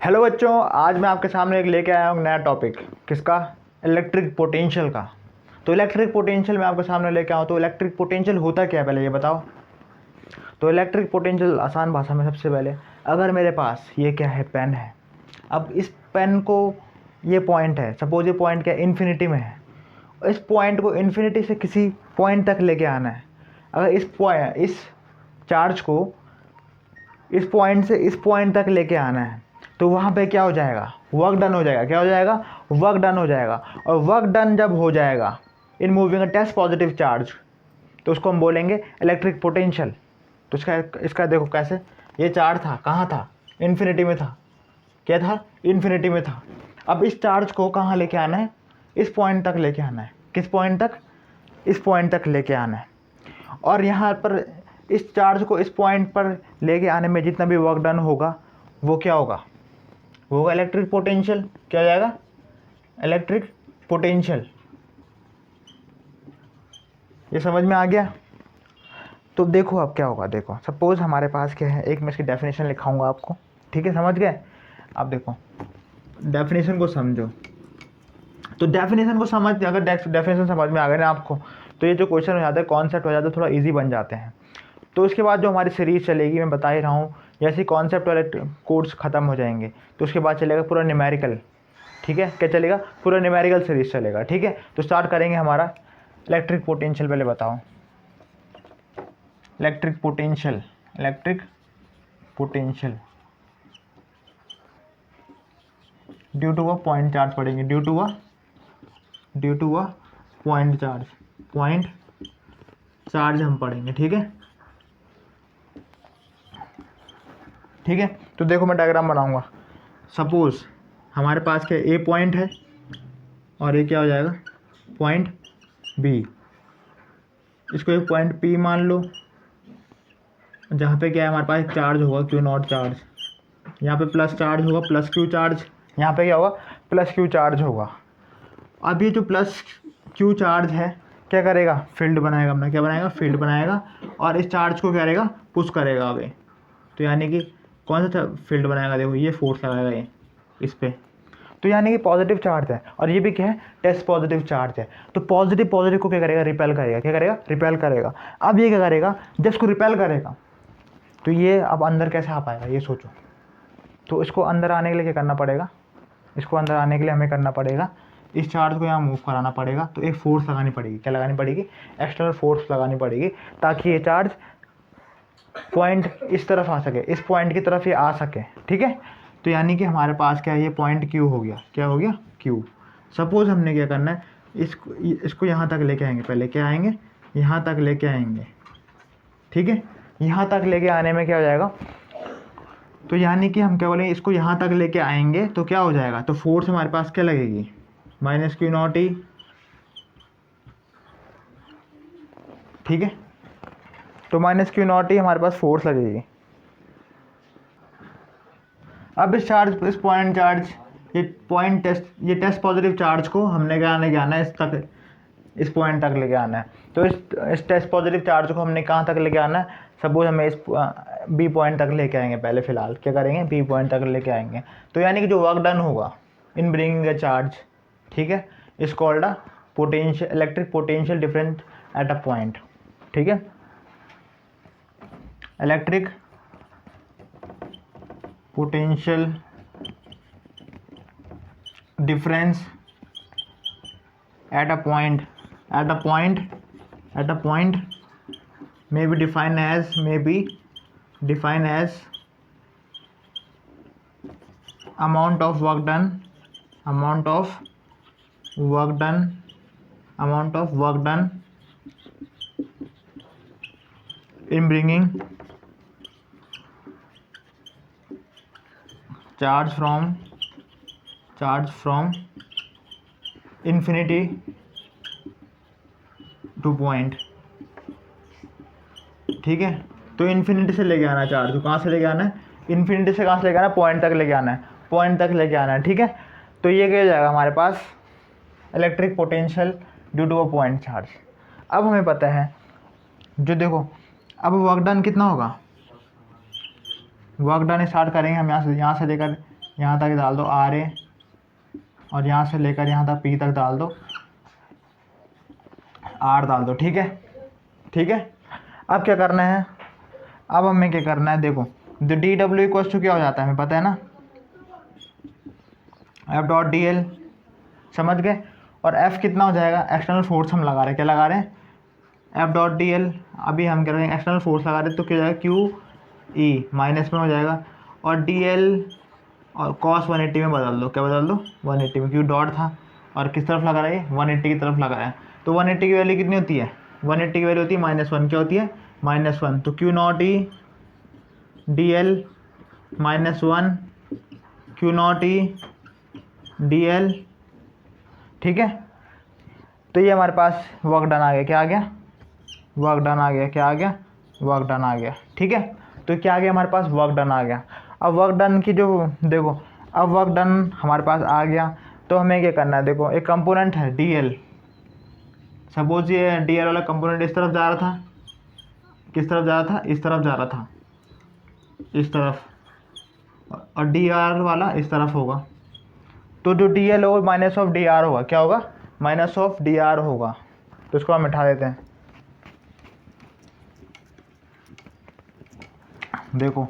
Hello बच्चों, आज मैं आपके सामने एक लेके आया हूँ नया टॉपिक। किसका? इलेक्ट्रिक पोटेंशियल का। तो इलेक्ट्रिक पोटेंशियल मैं आपके सामने लेके आऊँ तो इलेक्ट्रिक पोटेंशियल होता क्या है पहले ये बताओ। तो इलेक्ट्रिक पोटेंशियल आसान भाषा में सबसे पहले, अगर मेरे पास ये क्या है, पेन है। अब इस पेन को, ये पॉइंट है, सपोज ये पॉइंट क्या इन्फिनिटी में है। इस पॉइंट को इन्फिनिटी से किसी पॉइंट तक लेके आना है। अगर इस चार्ज को इस पॉइंट से इस पॉइंट तक लेके आना है तो वहाँ पे क्या हो जाएगा, वर्क डन हो जाएगा। क्या हो जाएगा? वर्क डन हो जाएगा। और वर्क डन जब हो जाएगा in moving a test positive charge, तो उसको हम बोलेंगे इलेक्ट्रिक पोटेंशियल। तो इसका देखो कैसे, ये चार्ज था, कहाँ था? इन्फिनिटी में था। क्या था? इन्फिनिटी में था। अब इस चार्ज को कहाँ लेके आना है? इस पॉइंट तक लेके आना है। किस पॉइंट तक? इस पॉइंट तक लेके आना है। और यहाँ पर इस चार्ज को इस पॉइंट पर लेके आने में जितना भी वर्क डन होगा वो क्या होगा? वो होगा इलेक्ट्रिक पोटेंशियल। क्या हो जाएगा? Electric potential. ये समझ में आ गया? तो देखो अब क्या होगा। देखो सपोज हमारे पास क्या है, एक मैं इसकी डेफिनेशन लिखाऊंगा आपको, ठीक है? समझ गए? अब देखो डेफिनेशन को समझो। तो डेफिनेशन को समझ, अगर डेफिनेशन समझ में आ गए ना आपको, तो ये जो क्वेश्चन हो जाता है, कॉन्सेप्ट हो जाता है, थोड़ा ईजी बन जाते हैं। तो उसके बाद जो हमारी सीरीज़ चलेगी, मैं बता ही रहा हूँ, जैसे कॉन्सेप्ट वाले कोर्स ख़त्म हो जाएंगे तो उसके बाद चलेगा पूरा न्यूमेरिकल। ठीक है? क्या चलेगा? पूरा न्यूमेरिकल सीरीज चलेगा। ठीक है? तो स्टार्ट करेंगे हमारा इलेक्ट्रिक पोटेंशियल। पहले बताओ electric potential. Electric potential due to a point charge पढ़ेंगे। Due to a point charge. Point charge हम पढ़ेंगे। ठीक है? ठीक है? तो देखो मैं डायग्राम बनाऊंगा। सपोज हमारे पास क्या, ए पॉइंट है और ये क्या हो जाएगा, पॉइंट बी। इसको एक पॉइंट पी मान लो, जहाँ पे क्या है, हमारे पास एक चार्ज होगा क्यू नॉट चार्ज। यहाँ पे प्लस चार्ज होगा, प्लस क्यू चार्ज। यहाँ पे क्या होगा? प्लस क्यू चार्ज होगा। अब ये जो प्लस क्यू चार्ज है क्या करेगा? फील्ड बनाएगा अपना। क्या बनाएगा? फील्ड बनाएगा। और इस चार्ज को क्या करेगा? पुश करेगा आगे। तो यानी कि कौन सा फील्ड बनाएगा? देखो ये फोर्स लगाएगा ये इस पर। तो यानी कि पॉजिटिव चार्ज है और ये भी क्या है? टेस्ट पॉजिटिव चार्ज है। तो पॉजिटिव पॉजिटिव को क्या करेगा? रिपेल करेगा। क्या करेगा? रिपेल करेगा। अब ये क्या करेगा? जब इसको रिपेल करेगा तो ये अब अंदर कैसे आ पाएगा, ये सोचो। तो इसको अंदर आने के लिए क्या करना पड़ेगा? इसको अंदर आने के लिए हमें करना पड़ेगा, इस चार्ज को यहाँ मूव कराना पड़ेगा। तो एक फोर्स लगानी पड़ेगी। क्या लगानी पड़ेगी? एक्सटर्नल फोर्स लगानी पड़ेगी, ताकि ये चार्ज पॉइंट इस तरफ आ सके, इस पॉइंट की तरफ ये आ सके। ठीक है? तो यानी कि हमारे पास क्या है, ये पॉइंट क्यू हो गया। क्या हो गया? क्यू। सपोज हमने क्या करना है, इसको यहाँ तक लेके आएंगे। पहले क्या आएंगे? यहाँ तक लेके आएंगे। ठीक है? यहाँ तक लेके आने में क्या हो जाएगा? तो यानी कि हम क्या बोलेंगे, इसको यहाँ तक लेके आएंगे तो क्या हो जाएगा? तो फोर्स हमारे पास क्या लगेगी? माइनस क्यू नॉट ई। ठीक है? तो माइनस क्यू नॉट ई हमारे पास फोर्स लगेगी। अब इस चार्ज, इस पॉइंट चार्ज, ये टेस्ट पॉजिटिव चार्ज को हमने क्या लेके आना है? इस तक, इस पॉइंट तक लेके आना है। तो इस टेस्ट पॉजिटिव चार्ज को हमने कहाँ तक लेके आना है? सपोज हमें इस बी पॉइंट तक लेके आएंगे। पहले फिलहाल क्या करेंगे? बी पॉइंट तक लेके आएंगे। तो यानी कि जो वर्क डन होगा इन ब्रिंगिंग अ चार्ज, ठीक है, इस called a potential, electric potential difference at a point. ठीक है? Electric potential difference at a point may be defined as amount of work done in bringing charge from infinity to point। ठीक है? तो infinity से लेके आना है charge को। कहाँ से लेके आना है? इन्फिनिटी से कहाँ से लेके आना है? पॉइंट तक लेके आना है। पॉइंट तक लेके आना है। ठीक है? तो ये क्या जाएगा हमारे पास? Electric potential due to a point charge. अब हमें पता है, जो देखो, अब वर्क डन कितना होगा? वर्क डन स्टार्ट करेंगे हम यहाँ से लेकर यहाँ तक डाल दो आर ए, और यहाँ से लेकर यहाँ तक पी तक डाल दो, आर डाल दो। ठीक है, ठीक है। अब क्या करना है, अब हमें क्या करना है, देखो डी डब्ल्यू इक्वल्स टू क्या हो जाता है हमें पता है ना, एफ डॉट डी एल, समझ गए। और एफ कितना हो जाएगा, एक्सटर्नल फोर्स हम लगा रहे हैं, क्या लगा रहे हैं, एफ डॉट डी एल। अभी हम कह रहे हैं एक्सटर्नल फोर्स लगा रहे हैं, तो क्या हो जाएगा, क्यू ई माइनस में हो जाएगा, और डी एल और कॉस 180 में बदल दो, क्या बदल दो 180 में, क्यों डॉट था और किस तरफ लगा रहा है 180 की तरफ लगा रहा है। तो 180 की वैल्यू कितनी होती है, 180 की वैल्यू होती है -1, क्या होती है -1। तो Q not e D L -1, Q not e D L. ठीक है, तो ये हमारे पास वर्क डन आ गया, क्या आ गया, वर्क डन आ गया, क्या आ गया, वर्क डन आ गया। ठीक है, तो क्या आ गया हमारे पास, वर्क डन आ गया। अब वर्क डन की जो देखो, अब वर्क डन हमारे पास आ गया, तो हमें क्या करना है, देखो एक कंपोनेंट है डी एल, सपोज ये डी एल वाला कंपोनेंट इस तरफ जा रहा था, किस तरफ जा रहा था, इस तरफ जा रहा था, इस तरफ, और डी आर वाला इस तरफ होगा। तो जो डी एल होगा माइनस ऑफ डी आर होगा, क्या होगा, माइनस ऑफ डी आर होगा। तो इसको हम मिटा देते हैं। देखो,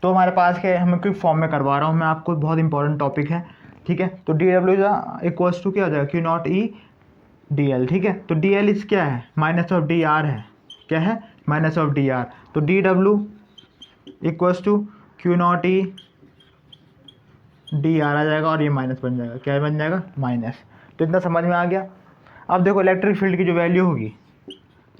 तो हमारे पास क्या है, हमें क्विक फॉर्म में करवा रहा हूँ मैं आपको, बहुत इंपॉर्टेंट टॉपिक है। ठीक है, तो डी डब्ल्यू इक्वल्स टू क्या हो जाएगा, Q not e D L. ठीक है, तो डी एल इस क्या है, माइनस ऑफ डी आर है, क्या है, माइनस ऑफ डी आर। तो डी डब्ल्यू equals to q not e d r आ जाएगा, और ये माइनस बन जाएगा, क्या बन जाएगा, माइनस। तो इतना समझ में आ गया। अब देखो इलेक्ट्रिक फील्ड की जो वैल्यू होगी,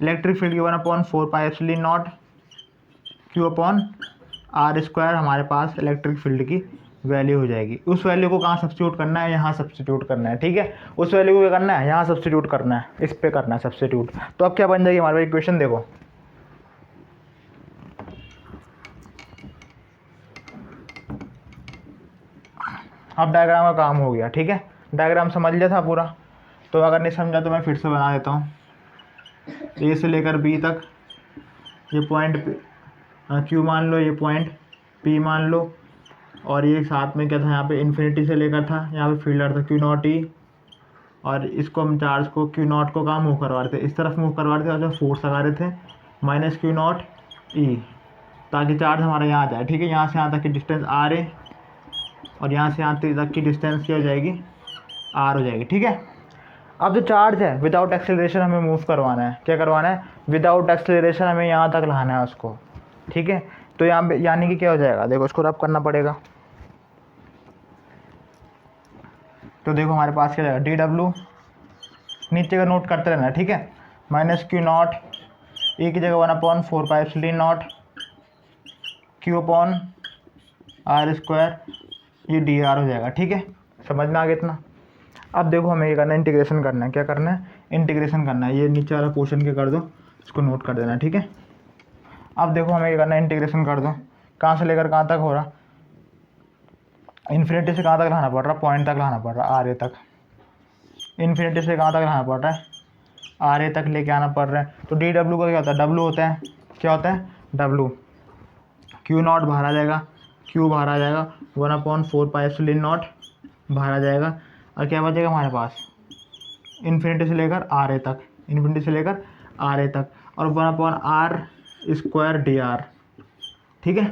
इलेक्ट्रिक फील्ड की 1/4 pi epsilon not Q upon R square हमारे पास इलेक्ट्रिक फील्ड की वैल्यू हो जाएगी। उस वैल्यू को कहाँ सब्स्टिट्यूट करना है, यहाँ सब्स्टिट्यूट करना है। ठीक है, उस वैल्यू को क्या करना है, यहाँ सब्स्टिट्यूट करना है, इस पे करना है सब्स्टिट्यूट। तो अब क्या बन जाएगी हमारे पास इक्वेशन, देखो अब डायग्राम का काम हो गया। ठीक है, डायग्राम समझ लिया था पूरा, तो अगर नहीं समझा तो मैं फिर से बना देता हूँ। ए से लेकर बी तक ये पॉइंट क्यू मान लो, ये पॉइंट पी मान लो, और ये साथ में क्या था, यहाँ पे इन्फिनिटी से लेकर था, यहाँ पे फील्डर था क्यू नॉट ई, और इसको हम चार्ज को क्यू नॉट को कहाँ मूव करवा रहे थे, इस तरफ मूव करवा रहे थे, और जो फोर्स लगा रहे थे माइनस क्यू नॉट ई, ताकि चार्ज हमारा यहाँ आ जाए। ठीक है, यहाँ से यहाँ तक की डिस्टेंस आर है, और यहाँ से यहाँ तक की डिस्टेंस क्या हो जाएगी, आर हो जाएगी। ठीक है, अब जो चार्ज है विदाउट एक्सेलरेशन हमें मूव करवाना है, क्या करवाना है, विदाउट एक्सेलरेशन हमें यहाँ तक लाना है उसको। ठीक है, तो यहाँ पे यानी कि क्या हो जाएगा, देखो इसको रब करना पड़ेगा। तो देखो हमारे पास क्या जाएगा, डी डब्ल्यू नीचे का नोट करते रहना। ठीक है, माइनस क्यू नॉट ए की जगह 1/4 pi epsilon not Q upon R square, ये डी आर हो जाएगा। ठीक है, समझ में आ गया इतना। अब देखो हमें ये करना है, इंटीग्रेशन करना है, क्या करना है, इंटीग्रेशन करना है। ये नीचे वाला पोर्शन क्या कर दो, इसको नोट कर देना। ठीक है, अब देखो हमें ये करना है, इंटीग्रेशन कर दो, कहाँ से लेकर कहाँ तक हो रहा, इन्फिनिटी से कहाँ तक लाना पड़ रहा, पॉइंट तक लाना पड़ रहा, आर ए तक। इन्फिनिटी से कहाँ तक लाना पड़ रहा है, आर ए तक लेके आना पड़ रहा है। तो डी डब्ल्यू का क्या होता है, डब्ल्यू होता है, क्या होता है, डब्ल्यू, क्यू नॉट बाहर आ जाएगा, क्यू बाहर आ जाएगा, 1/4 पाई एप्सिलॉन नॉट बाहर आ जाएगा, और क्या बचेगा हमारे पास, इन्फिनिटी से लेकर आर ए तक, इन्फिनिटी से लेकर आर ए तक, और 1/r स्क्वायर डी आर। ठीक है,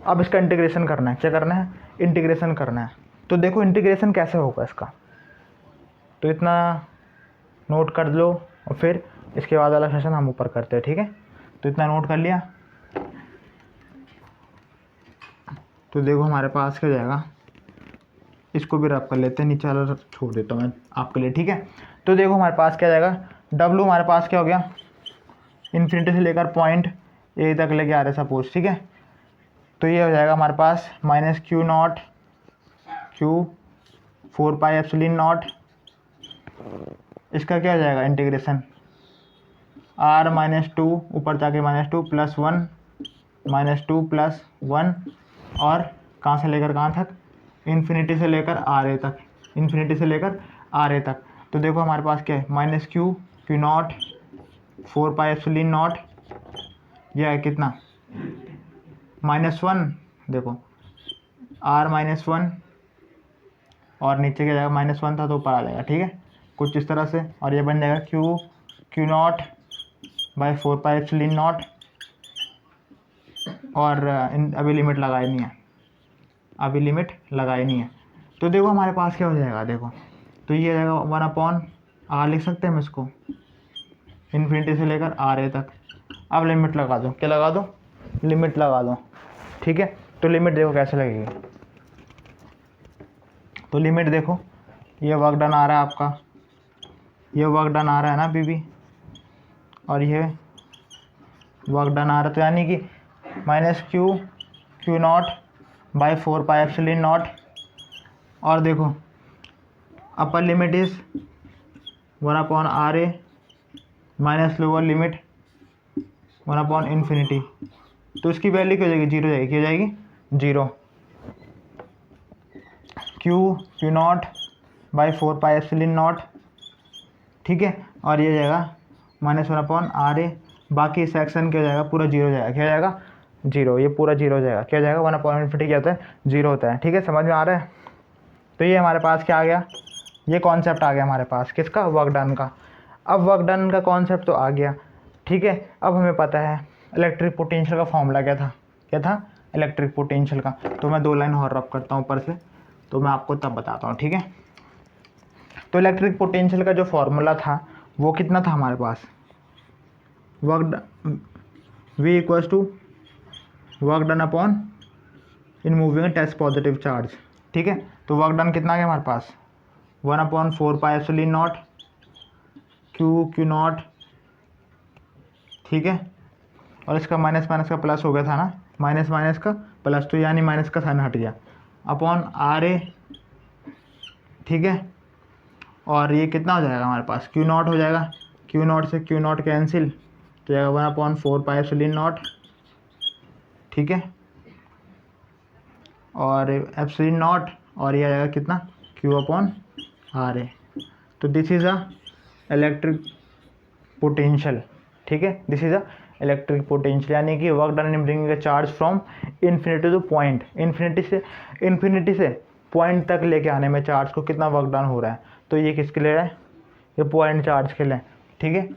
अब इसका इंटीग्रेशन करना है, क्या करना है, इंटीग्रेशन करना है। तो देखो इंटीग्रेशन कैसे होगा इसका, तो इतना नोट कर लो, और फिर इसके बाद वाला सेशन हम ऊपर करते हैं। ठीक है, तो इतना नोट कर लिया। तो देखो हमारे पास क्या जाएगा, इसको भी रब कर लेते हैं, नीचे वाला छोड़ देता हूँ मैं आपके लिए। ठीक है, तो देखो हमारे पास क्या जाएगा, डब्लू हमारे पास क्या हो गया, इन्फिनिटी से लेकर पॉइंट ए तक लेके आ रहे सपोज। ठीक है, तो ये हो जाएगा हमारे पास minus q not q 4 pi epsilon not, इसका क्या हो जाएगा इंटीग्रेशन, आर -2 ऊपर जाके -2 + 1 -2 + 1, और कहाँ से लेकर कहाँ तक, इन्फिनिटी से लेकर आर ए तक, इन्फिनिटी से लेकर आर ए तक। तो देखो हमारे पास क्या है, minus q not 4 pi epsilon not, यह है कितना, -1, देखो R-1 और नीचे क्या जाएगा, -1 था तो ऊपर आ जाएगा, ठीक है, कुछ इस तरह से। और ये बन जाएगा Q0 बाई 4πε0। और अभी लिमिट लगाई नहीं है, अभी लिमिट लगाई नहीं है। तो देखो हमारे पास क्या हो जाएगा, देखो तो ये जाएगा 1/r, लिख सकते हैं हम इसको, इन्फिनिटी से लेकर RA तक। अब लिमिट लगा दो, क्या लगा दो, लिमिट लगा दो, ठीक है। तो लिमिट देखो कैसे लगेगी, तो लिमिट देखो, ये वर्क डन आ रहा है आपका, ये वर्क डन आ रहा है ना अभी भी, और ये वर्क डन आ रहा है, तो यानी कि -Q0 बाई 4πε0। और देखो upper limit is 1/RA minus lower limit 1/∞। तो इसकी वैल्यू क्या हो जाएगी, 0 जाएगी, क्या हो जाएगी, 0। Q0 बाई 4πε0, ठीक है। और ये जाएगा -1/RA, बाकी सेक्शन क्या हो जाएगा, पूरा 0 जाएगा, क्या हो जाएगा, 0, ये पूरा 0 हो जाएगा, क्या हो जाएगा, 1/∞ क्या होता है, 0 होता है, ठीक है, समझ में आ रहा है। तो ये हमारे पास क्या आ गया, ये कॉन्सेप्ट आ गया हमारे पास, किसका, वर्क डन का। अब वर्क डन का कॉन्सेप्ट तो आ गया, ठीक है। अब हमें पता है इलेक्ट्रिक पोटेंशियल का फॉर्मूला क्या था, क्या था, इलेक्ट्रिक पोटेंशियल का। तो मैं 2 लाइन और रब करता हूँ ऊपर से, तो मैं आपको तब बताता हूँ, ठीक है। तो इलेक्ट्रिक पोटेंशियल का जो फॉर्मूला था वो कितना था हमारे पास, work V equals to work done upon in moving test positive charge, ठीक है। तो वर्क डन कितना आ गया हमारे पास, 1/4πε0 Q0, ठीक है। और इसका माइनस माइनस का प्लस हो गया था ना, माइनस माइनस का प्लस, तो यानी माइनस का साइन हट गया, अपॉन RA, ठीक है। और ये कितना हो जाएगा हमारे पास, Q0 हो जाएगा, Q0 से Q0 कैंसिल, तो जाएगा 1/4πε0, ठीक है। और ε0, और ये आ जाएगा कितना, Q/RA। तो this is a electric potential, ठीक है, this is a electric potential, यानी कि work done in bringing a charge from infinity two point, infinity से पॉइंट तक लेके आने में चार्ज को कितना वर्क डन हो रहा है। तो ये किसके लिए है, ये पॉइंट चार्ज के लिए, ठीक है।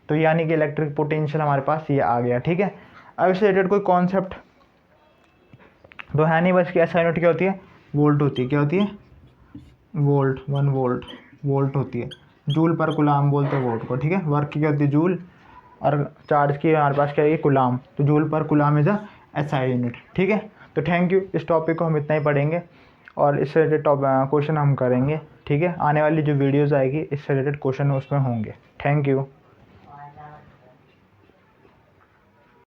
तो यानी कि इलेक्ट्रिक पोटेंशियल हमारे पास ये आ गया, ठीक है। अब इससे रिलेटेड कोई कॉन्सेप्ट तो है नहीं, बस क्या SI यूनिट क्या होती है, वोल्ट होती है, क्या होती है, वोल्ट, 1 वोल्ट, वोल्ट होती है, जूल पर कुलाम बोलते हैं वोल्ट को, ठीक है। वर्क की क्या होती है, जूल, और चार्ज की हमारे पास क्या है, कुलाम, तो जूल पर कुलाम इज़ अ SI यूनिट, ठीक है। तो थैंक यू, इस टॉपिक को हम इतना ही पढ़ेंगे और इससे रिलेटेड क्वेश्चन हम करेंगे, ठीक है। आने वाली जो वीडियोज़ आएगी इससे रिलेटेड क्वेश्चन उसमें होंगे। Thank you.